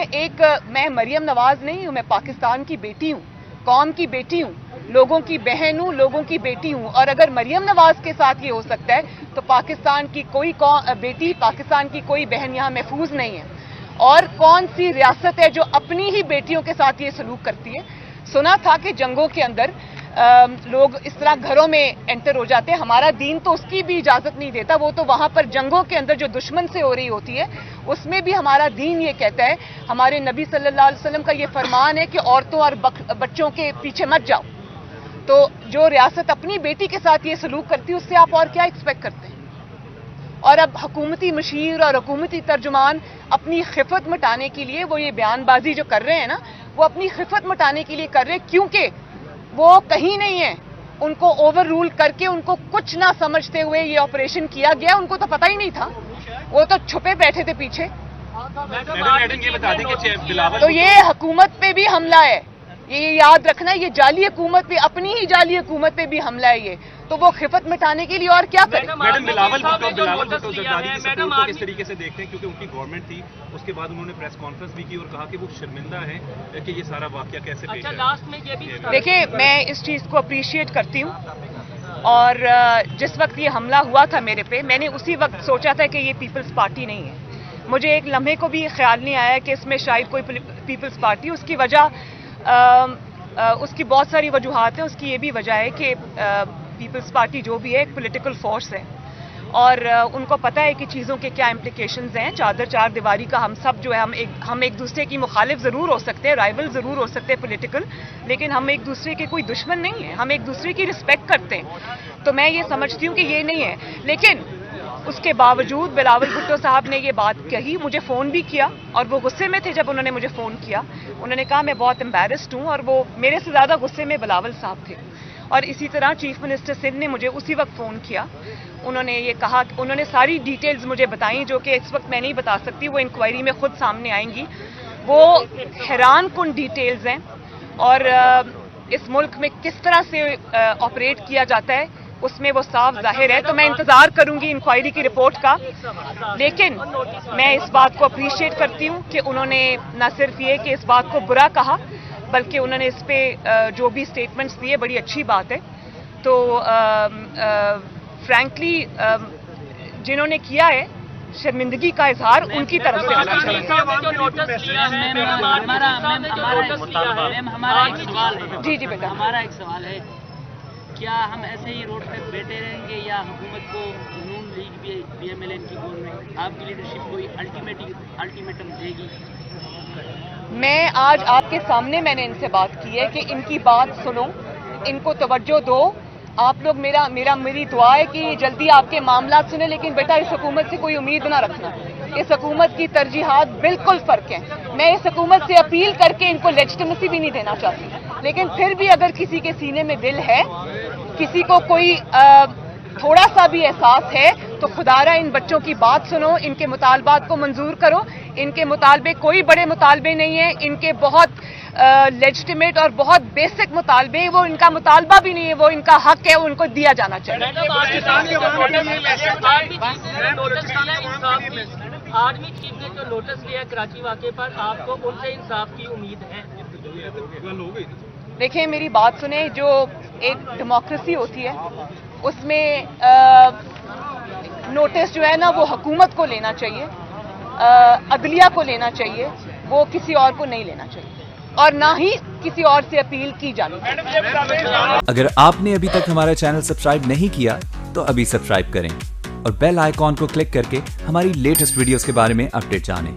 मैं मरियम नवाज नहीं हूं, मैं पाकिस्तान की बेटी हूं, कौम की बेटी हूं, लोगों की बहन हूं, लोगों की बेटी हूं। और अगर मरियम नवाज के साथ ये हो सकता है तो पाकिस्तान की कोई बेटी, पाकिस्तान की कोई बहन यहां महफूज नहीं है। और कौन सी रियासत है जो अपनी ही बेटियों के साथ ये सलूक करती है? सुना था कि जंगों के अंदर लोग इस तरह घरों में एंटर हो जाते हैं। हमारा दीन तो उसकी भी इजाजत नहीं देता, वो तो वहां पर जंगों के अंदर जो दुश्मन से हो रही होती है उसमें भी हमारा दीन ये कहता है, हमारे नबी सल्लल्लाहु अलैहि वसल्लम का ये फरमान है कि औरतों और बच्चों के पीछे मत जाओ। तो जो रियासत अपनी बेटी के साथ ये सलूक करती है उससे आप और क्या एक्सपेक्ट करते हैं? और अब हुकूमती मशीर और हुकूमती तर्जुमान अपनी खिफत मिटाने के लिए वो ये बयानबाजी जो कर रहे हैं ना, वो अपनी खिफत मिटाने के लिए कर रहे हैं, क्योंकि वो कहीं नहीं है। उनको ओवर रूल करके, उनको कुछ ना समझते हुए ये ऑपरेशन किया गया। उनको तो पता ही नहीं था, वो तो छुपे बैठे थे पीछे। तो ये हुकूमत पे भी हमला है, ये याद रखना। ये जाली हुकूमत पे, अपनी ही जाली हुकूमत पे भी हमला है ये। तो वो खिफत मिटाने के लिए और क्या करें? मैडम बिलावल भुट्टो जरदारी की सपोर्ट को किस तरीके से देखते हैं, क्योंकि उनकी गवर्नमेंट थी, उसके बाद उन्होंने प्रेस कॉन्फ्रेंस भी की और कहा कि वो शर्मिंदा है कि ये सारा वाकया कैसे पेश आया। लास्ट में ये भी देखिए, मैं इस चीज को अप्रिशिएट करती हूँ। और जिस वक्त ये हमला हुआ था मेरे पे, मैंने उसी वक्त सोचा था कि ये पीपल्स पार्टी नहीं है। मुझे एक लम्हे को भी ख्याल नहीं आया कि इसमें शायद कोई पीपल्स पार्टी। उसकी वजह उसकी बहुत सारी वजूहात हैं। उसकी ये भी वजह है कि पीपल्स पार्टी जो भी है एक पॉलिटिकल फोर्स है और उनको पता है कि चीज़ों के क्या इम्प्लिकेशंस हैं। चार दीवारी का हम सब जो है, हम एक दूसरे की मुखालिफ ज़रूर हो सकते हैं, राइवल ज़रूर हो सकते हैं पॉलिटिकल, लेकिन हम एक दूसरे के कोई दुश्मन नहीं है। हम एक दूसरे की रिस्पेक्ट करते हैं। तो मैं ये समझती हूँ कि ये नहीं है। लेकिन उसके बावजूद बिलावल भुट्टो साहब ने ये बात कही, मुझे फ़ोन भी किया और वो गुस्से में थे जब उन्होंने मुझे फ़ोन किया। उन्होंने कहा मैं बहुत एम्बैरेस्ड हूँ, और वो मेरे से ज़्यादा गुस्से में बिलावल साहब थे। और इसी तरह चीफ मिनिस्टर सिंध ने मुझे उसी वक्त फ़ोन किया। उन्होंने ये कहा, उन्होंने सारी डिटेल्स मुझे बताई जो कि इस वक्त मैं नहीं बता सकती, वो इंक्वायरी में खुद सामने आएंगी। वो हैरान कुन डिटेल्स हैं और इस मुल्क में किस तरह से ऑपरेट किया जाता है उसमें वो साफ जाहिर है। तो मैं इंतजार करूंगी इंक्वायरी की रिपोर्ट का। लेकिन मैं इस बात को अप्रिशिएट करती हूँ कि उन्होंने न सिर्फ ये कि इस बात को बुरा कहा, बल्कि उन्होंने इस पे जो भी स्टेटमेंट्स दिए, बड़ी अच्छी बात है। तो फ्रैंकली जिन्होंने किया है शर्मिंदगी का इजहार उनकी तरफ से होना चाहिए। जी जी बेटा, हमारा एक सवाल है, क्या हम ऐसे ही रोड पे बैठे रहेंगे या हुकूमत को नून लीग PMLN की गवर्नमेंट आपकी लीडरशिप कोई अल्टीमेटम देगी? मैं आज आपके सामने मैंने इनसे बात की है कि इनकी बात सुनो, इनको तवज्जो दो। आप लोग मेरी दुआ है कि जल्दी आपके मामला सुने। लेकिन बेटा, इस हुकूमत से कोई उम्मीद ना रखना। इस हुकूमत की तरजीहात बिल्कुल फर्क हैं। मैं इस हुकूमत से अपील करके इनको लेजिटिमेसी भी नहीं देना चाहती, लेकिन फिर भी अगर किसी के सीने में दिल है, किसी को कोई थोड़ा सा भी एहसास है, तो खुदारा इन बच्चों की बात सुनो, इनके मुतालबात को मंजूर करो। इनके मुतालबे कोई बड़े मुतालबे नहीं है, इनके बहुत लेजिटिमेट और बहुत बेसिक मुतालबे, वो इनका मुतालबा भी नहीं है, वो इनका हक है, उनको दिया जाना चाहिए। आर्मी चीफ ने जो नोटिस लिया कराची वाकये पर, आपको उनसे इंसाफ की उम्मीद है? देखिए, मेरी बात सुने। जो एक डेमोक्रेसी होती है उसमें नोटिस जो है ना, वो हुकूमत को लेना चाहिए, अदलिया को लेना चाहिए, वो किसी और को नहीं लेना चाहिए और ना ही किसी और से अपील की जानी चाहिए। अगर आपने अभी तक हमारा चैनल सब्सक्राइब नहीं किया तो अभी सब्सक्राइब करें और बेल आइकॉन को क्लिक करके हमारी लेटेस्ट वीडियोस के बारे में अपडेट जानें।